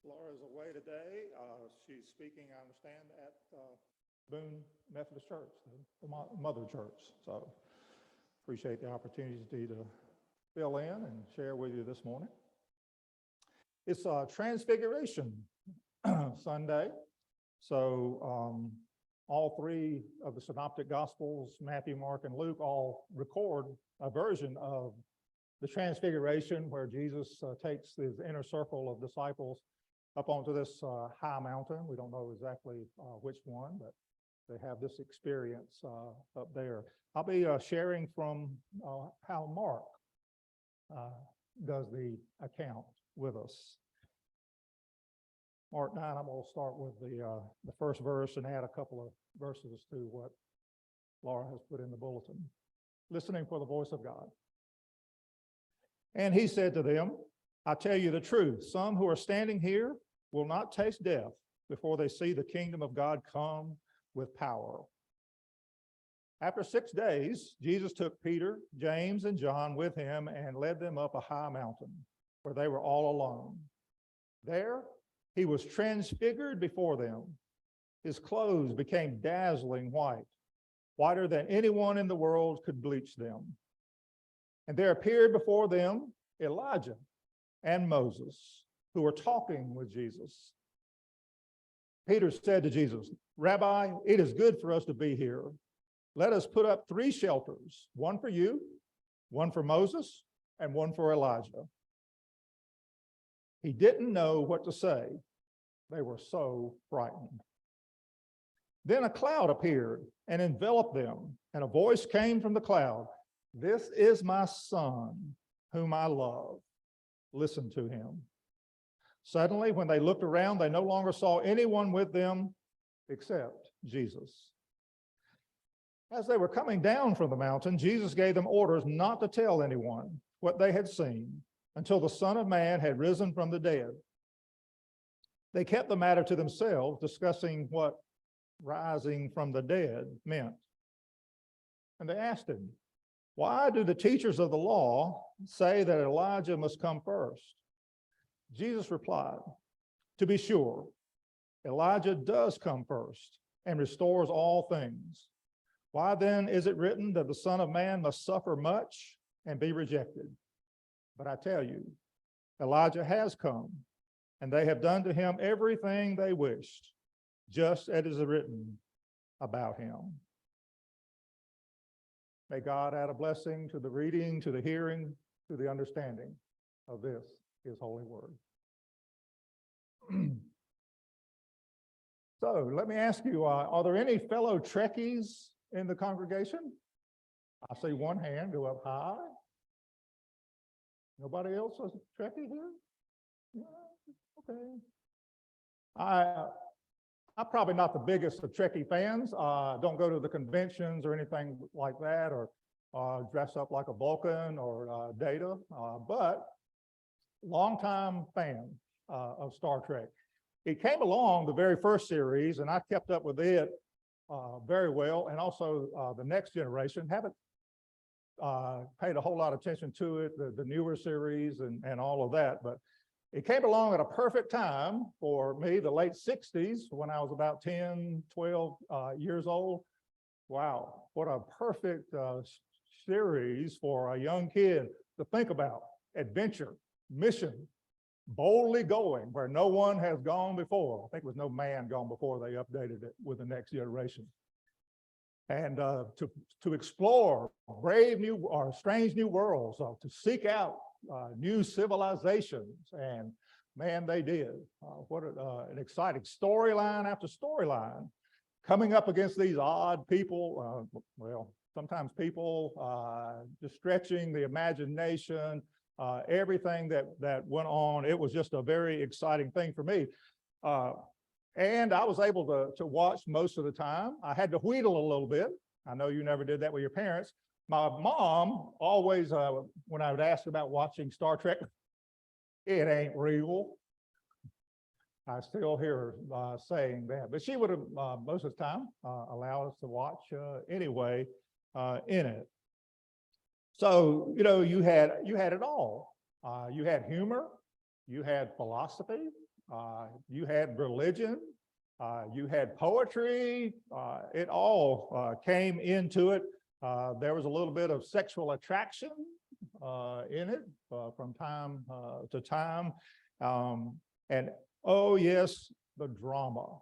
Laura's away today. She's speaking, I understand, at Boone Methodist Church, the mother church. So appreciate the opportunity to fill in and share with you this morning. It's Transfiguration Sunday. So all three of the synoptic gospels, Matthew, Mark, and Luke, all record a version of the Transfiguration where Jesus takes his inner circle of disciples up onto this high mountain. We don't know exactly which one, but they have this experience up there. I'll be sharing from how Mark does the account with us. Mark 9, I'm going to start with the first verse and add a couple of verses to what Laura has put in the bulletin. Listening for the voice of God. And he said to them, I tell you the truth, some who are standing here will not taste death before they see the kingdom of God come with power. After 6 days, Jesus took Peter, James, and John with him and led them up a high mountain where they were all alone. There, he was transfigured before them. His clothes became dazzling white, whiter than anyone in the world could bleach them. And there appeared before them Elijah and Moses, who were talking with Jesus. Peter said to Jesus, Rabbi, it is good for us to be here. Let us put up 3 shelters, one for you, one for Moses, and one for Elijah. He didn't know what to say. They were so frightened. Then a cloud appeared and enveloped them, and a voice came from the cloud. This is my son, whom I love. Listen to him. Suddenly, when they looked around, they no longer saw anyone with them except Jesus. As they were coming down from the mountain, Jesus gave them orders not to tell anyone what they had seen until the Son of Man had risen from the dead. They kept the matter to themselves, discussing what rising from the dead meant. And they asked him, why do the teachers of the law say that Elijah must come first? Jesus replied, to be sure, Elijah does come first and restores all things. Why then is it written that the Son of Man must suffer much and be rejected? But I tell you, Elijah has come, and they have done to him everything they wished, just as is written about him. May God add a blessing to the reading, to the hearing, to the understanding of this, his holy word. So let me ask you, are there any fellow Trekkies in the congregation? I see one hand go up high. Nobody else is a Trekkie here? Yeah, okay. I'm probably not the biggest of Trekkie fans. Don't go to the conventions or anything like that, or dress up like a Vulcan or Data, but longtime fan of Star Trek. It came along the very first series, and I kept up with it very well, and also the Next Generation. Haven't paid a whole lot of attention to it, the newer series and all of that, but it came along at a perfect time for me, the late 60s, when I was about 10, 12 years old. Wow, what a perfect series for a young kid to think about. Adventure, mission, boldly going where no one has gone before. I think there was no man gone before they updated it with the Next Generation. And to explore brave new or strange new worlds, to seek out new civilizations, and man, they did. What an exciting storyline after storyline, coming up against these odd people. Well, sometimes people just stretching the imagination. Everything that went on. It was just a very exciting thing for me. And I was able to watch most of the time. I had to wheedle a little bit. I know you never did that with your parents. My mom always, when I would ask about watching Star Trek, it ain't real. I still hear her saying that, but she would have most of the time allow us to watch anyway in it. So, you had it all. You had humor, you had philosophy, You had religion, you had poetry, it all came into it. There was a little bit of sexual attraction in it from time to time. And oh yes, the drama.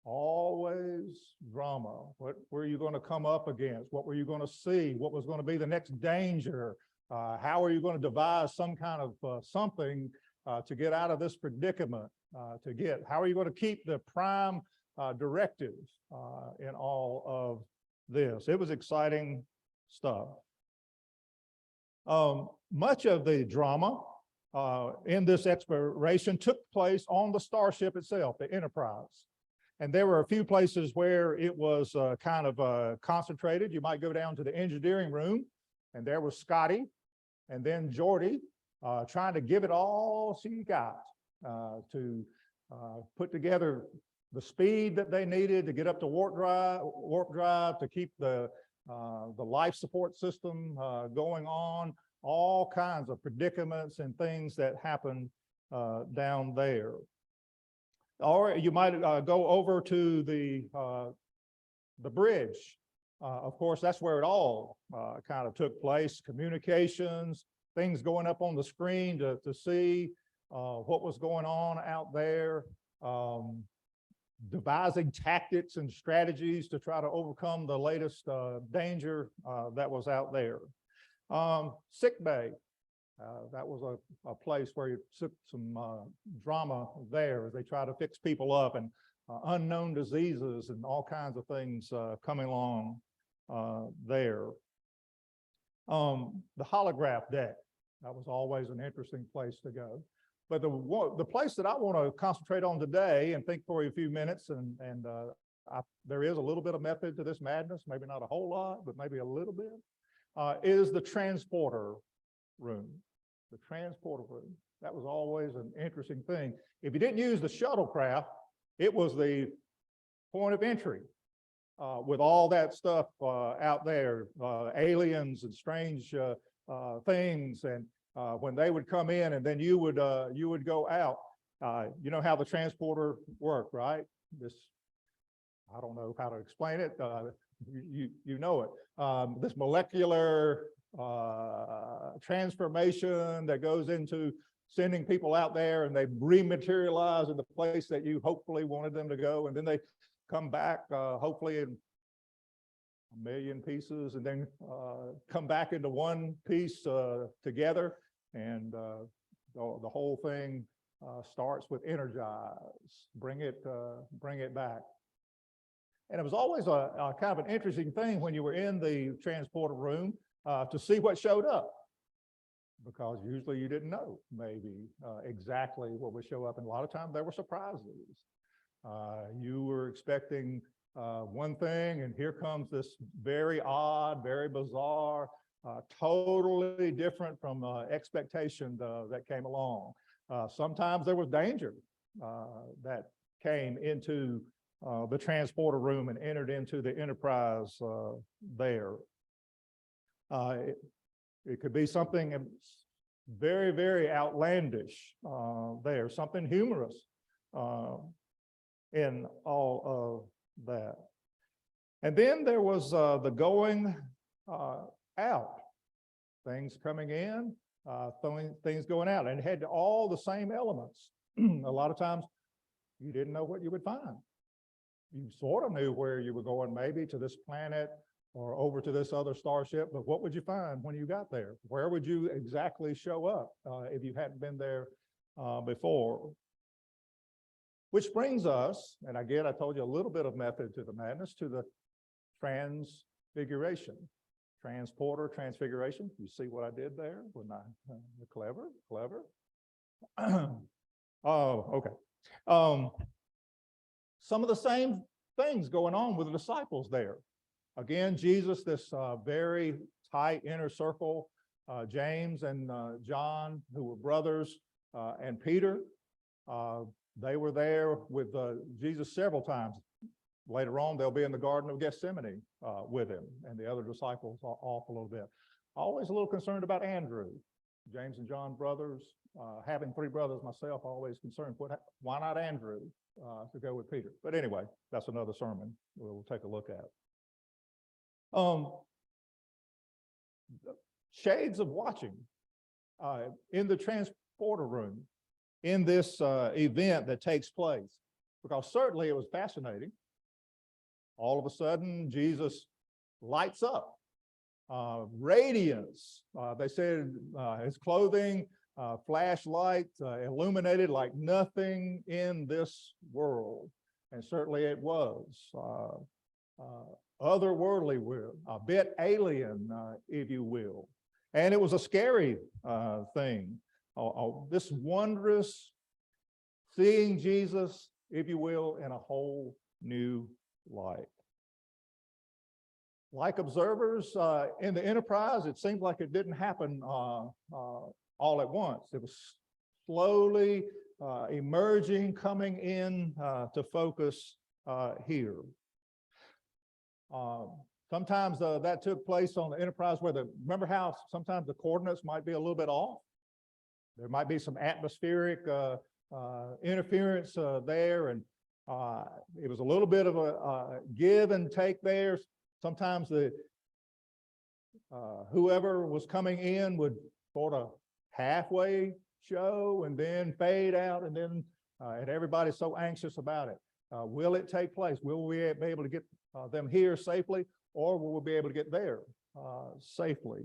Always drama. What were you going to come up against? What were you going to see? What was going to be the next danger? How are you going to devise some kind of something to get out of this predicament? How are you going to keep the prime directive in all of this? It was exciting stuff. Much of the drama in this exploration took place on the starship itself, the Enterprise. And there were a few places where it was kind of concentrated. You might go down to the engineering room, and there was Scotty and then Geordie trying to give it all she got to put together the speed that they needed to get up to warp drive to keep the life support system going on, all kinds of predicaments and things that happened down there. Or you might go over to the bridge. Of course, that's where it all kind of took place. Communications, things going up on the screen to see what was going on out there. Devising tactics and strategies to try to overcome the latest danger that was out there. Sick bay. That was a place where you took some drama there as they try to fix people up, and unknown diseases and all kinds of things coming along there. The holograph deck, that was always an interesting place to go. But the place that I want to concentrate on today and think for a few minutes, and there is a little bit of method to this madness, maybe not a whole lot, but maybe a little bit, is the transporter room. The transporter room. That was always an interesting thing. If you didn't use the shuttlecraft, it was the point of entry with all that stuff out there, aliens and strange things, and when they would come in, and then you would go out. You know how the transporter worked, right? I don't know how to explain it. You know it. This molecular transformation that goes into sending people out there, and they rematerialize in the place that you hopefully wanted them to go, and then they come back hopefully in a million pieces, and then come back into one piece together, and the whole thing starts with energize, bring it back. And it was always a kind of an interesting thing when you were in the transporter room to see what showed up, because usually you didn't know maybe exactly what would show up, and a lot of times there were surprises. You were expecting one thing, and here comes this very odd, very bizarre, totally different from expectation that came along. Sometimes there was danger that came into the transporter room and entered into the Enterprise there. It could be something very, very outlandish there, something humorous in all of that. And then there was the going out, things coming in, things going out, and it had all the same elements. A lot of times you didn't know what you would find. You sort of knew where you were going, maybe to this planet or over to this other starship, but what would you find when you got there? Where would you exactly show up if you hadn't been there before? Which brings us, and again, I told you a little bit of method to the madness, to the transfiguration. Transporter, transfiguration. You see what I did there? Wasn't I clever? Oh, okay. Some of the same things going on with the disciples there. Again, Jesus, this very tight inner circle, James and John, who were brothers, and Peter, they were there with Jesus several times. Later on, they'll be in the Garden of Gethsemane with him, and the other disciples off a little bit. Always a little concerned about Andrew. James and John brothers. Having three brothers myself, always concerned, why not Andrew to go with Peter? But anyway, that's another sermon we'll take a look at. Shades of watching in the transporter room in this event that takes place, because certainly it was fascinating. All of a sudden, Jesus lights up. Radiance, they said his clothing, flashlight, illuminated like nothing in this world. And certainly it was otherworldly, a bit alien, if you will. And it was a scary thing. This wondrous seeing Jesus, if you will, in a whole new light. Like observers in the Enterprise, it seemed like it didn't happen all at once. It was slowly emerging, coming in to focus here. Sometimes that took place on the Enterprise where remember how sometimes the coordinates might be a little bit off? There might be some atmospheric interference there, and it was a little bit of a give and take there. Sometimes whoever was coming in would sort of halfway show and then fade out, and then and everybody's so anxious about it. Will it take place? Will we be able to get them here safely, or will we be able to get there safely?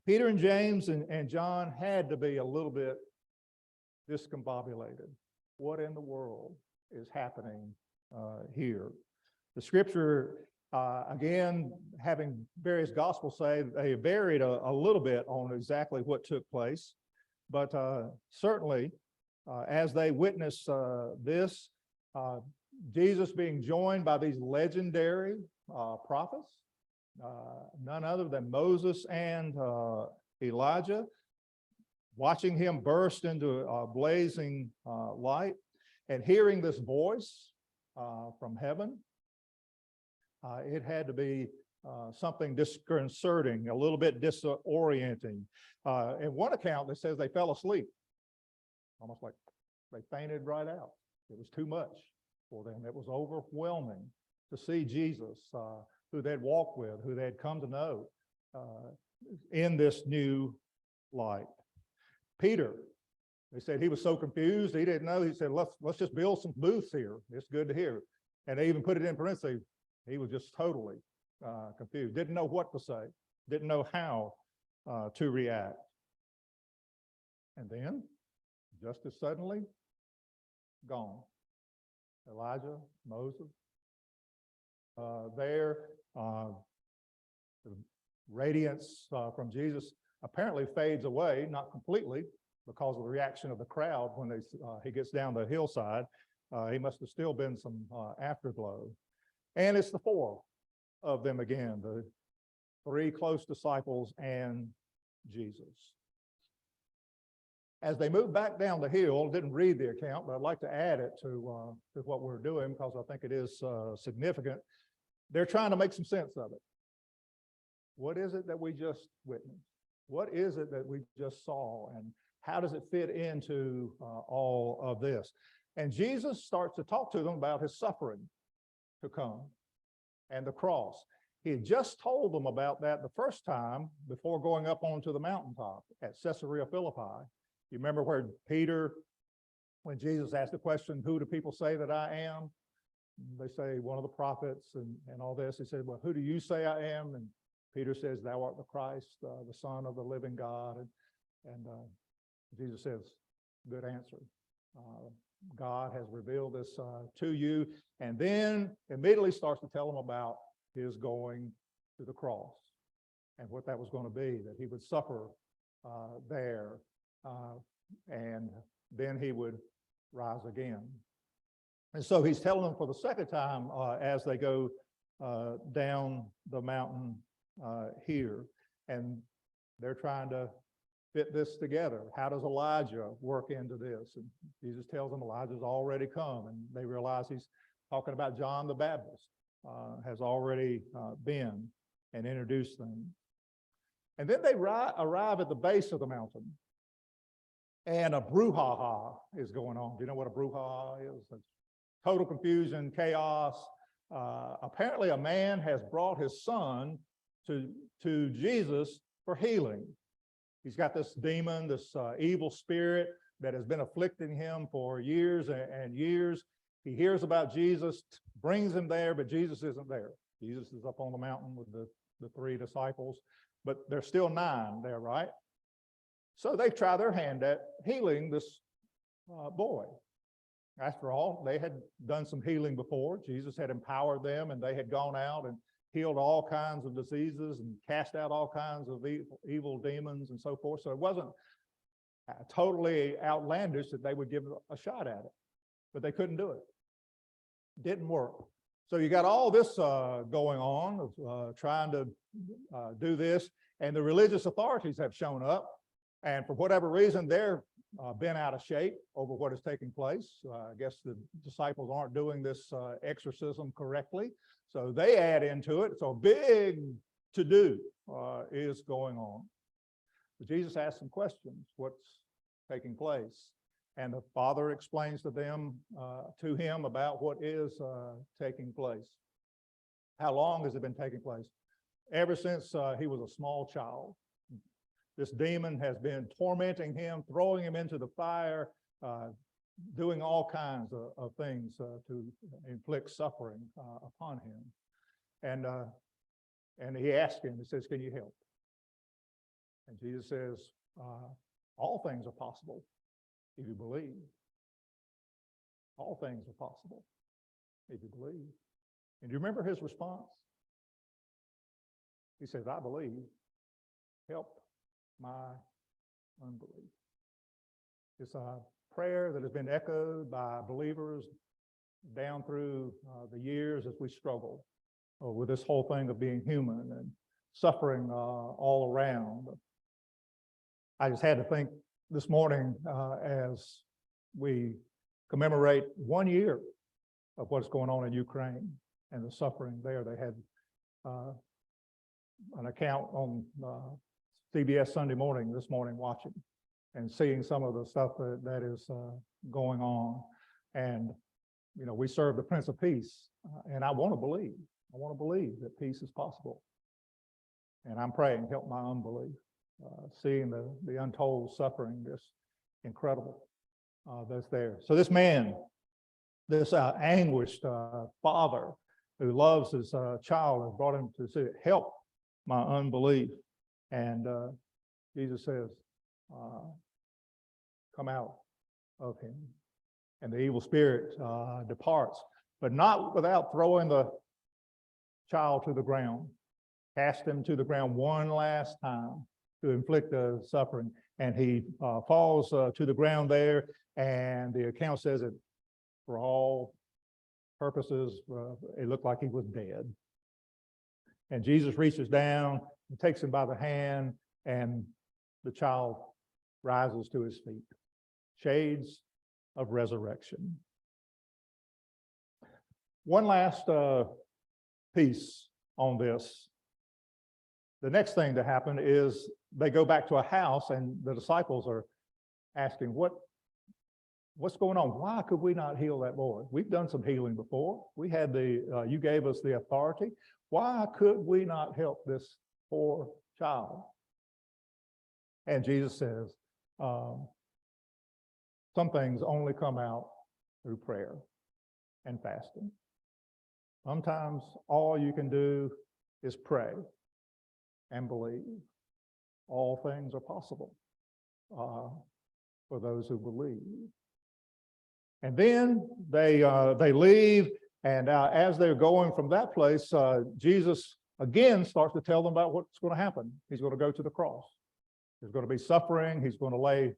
Peter and James and John had to be a little bit discombobulated. What in the world is happening here? The scripture, again, having various gospels say they varied a little bit on exactly what took place, but certainly as they witness this, Jesus being joined by these legendary prophets, none other than Moses and Elijah, watching him burst into a blazing light and hearing this voice from heaven. It had to be something disconcerting, a little bit disorienting. In one account, it says they fell asleep, almost like they fainted right out. It was too much for them. It was overwhelming to see Jesus, who they'd walked with, who they'd come to know in this new light. Peter, they said he was so confused, he didn't know. He said, let's just build some booths here. It's good to hear. And they even put it in parentheses. He was just totally confused, didn't know what to say, didn't know how to react. And then, just as suddenly, gone. Elijah, Moses, there, the radiance from Jesus apparently fades away, not completely, because of the reaction of the crowd when he gets down the hillside. He must have still been some afterglow. And it's the four of them again, the three close disciples and Jesus. As they move back down the hill, didn't read the account, but I'd like to add it to what we're doing because I think it is significant. They're trying to make some sense of it. What is it that we just witnessed? What is it that we just saw? And how does it fit into all of this? And Jesus starts to talk to them about his suffering to come and the cross. He had just told them about that the first time before going up onto the mountaintop at Caesarea Philippi. You remember where Peter, when Jesus asked the question, who do people say that I am? They say one of the prophets and all this. He said, well, who do you say I am? And Peter says, thou art the Christ, the Son of the living God. And Jesus says, good answer. God has revealed this to you, and then immediately starts to tell them about his going to the cross and what that was going to be, that he would suffer there, and then he would rise again. And so he's telling them for the second time as they go down the mountain here, and they're trying to fit this together. How does Elijah work into this? And Jesus tells them Elijah's already come, and they realize he's talking about John the Baptist has already been and introduced them. And then they arrive at the base of the mountain, and a brouhaha is going on. Do you know what a brouhaha is? It's total confusion, chaos. Apparently, a man has brought his son to Jesus for healing. He's got this demon, this evil spirit that has been afflicting him for years and years. He hears about Jesus, brings him there, but Jesus isn't there. Jesus is up on the mountain with the 3 disciples, but there's still 9 there, right? So they try their hand at healing this boy. After all, they had done some healing before. Jesus had empowered them, and they had gone out and healed all kinds of diseases and cast out all kinds of evil demons and so forth. So it wasn't totally outlandish that they would give a shot at it, but they couldn't do it. Didn't work. So you got all this going on, trying to do this, and the religious authorities have shown up, and for whatever reason, they're bent out of shape over what is taking place. I guess the disciples aren't doing this exorcism correctly, so they add into it. So a big to-do is going on. But Jesus asks some questions. What's taking place? And the Father explains to him about what is taking place. How long has it been taking place? Ever since he was a small child. This demon has been tormenting him, throwing him into the fire, doing all kinds of things to inflict suffering upon him. And he asked him, he says, "Can you help?" And Jesus says, "All things are possible if you believe." All things are possible if you believe. And do you remember his response? He says, "I believe. Help my unbelief." It's a prayer that has been echoed by believers down through the years as we struggle with this whole thing of being human and suffering all around. I just had to think this morning as we commemorate 1 year of what's going on in Ukraine and the suffering there. They had an account on CBS Sunday morning this morning, watching and seeing some of the stuff that is going on. And, you know, we serve the Prince of Peace, and I want to believe that peace is possible. And I'm praying, help my unbelief, seeing the untold suffering, just incredible that's there. So this man, this anguished father who loves his child, has brought him to say, "Help my unbelief." And Jesus says, "Come out of him." And the evil spirit departs, but not without throwing the child to the ground. Cast him to the ground one last time to inflict the suffering. And he falls to the ground there, and the account says that for all purposes, it looked like he was dead. And Jesus reaches down and takes him by the hand, and the child rises to his feet. Shades of resurrection. One last piece on this. The next thing to happen is they go back to a house, and the disciples are asking, what's going on? Why could we not heal that boy? We've done some healing before. We had you gave us the authority. Why could we not help this poor child? And Jesus says, some things only come out through prayer and fasting. Sometimes all you can do is pray and believe. All things are possible for those who believe. And then they leave, and as they're going from that place, Jesus again starts to tell them about what's going to happen. He's going to go to the cross. There's going to be suffering. He's going to lay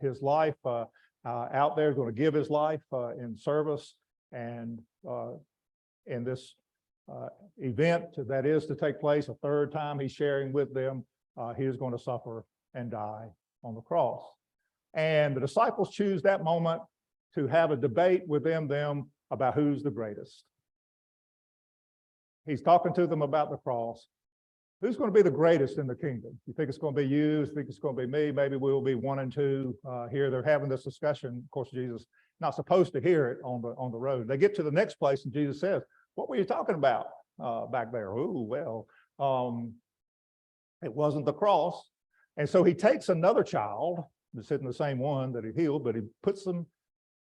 his life out there. He's going to give his life in service, and in this event that is to take place a third time, he's sharing with them, he is going to suffer and die on the cross. And the disciples choose that moment to have a debate within them about who's the greatest. He's talking to them about the cross. Who's going to be the greatest in the kingdom? You think it's going to be you? You think it's going to be me? Maybe we'll be 1 and 2 here. They're having this discussion. Of course, Jesus not supposed to hear it on the road. They get to the next place, and Jesus says, "What were you talking about back there?" "Oh, well, it wasn't the cross." And so he takes another child that's sitting the same one that he healed, but he puts them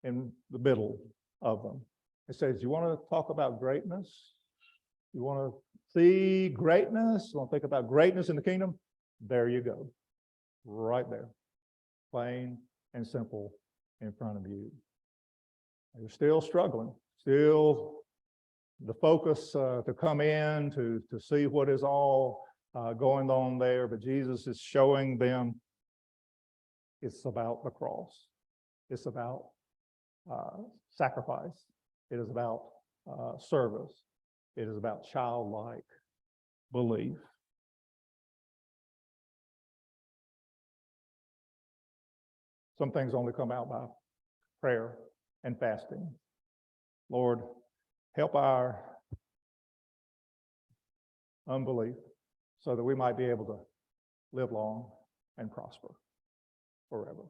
in the middle of them. He says, "You want to talk about greatness? You want to see greatness? You want to think about greatness in the kingdom? There you go. Right there. Plain and simple in front of you." You're still struggling, still the focus to come in, to see what is all going on there. But Jesus is showing them it's about the cross. It's about sacrifice. It is about service. It is about childlike belief. Some things only come out by prayer and fasting. Lord, help our unbelief so that we might be able to live long and prosper forever.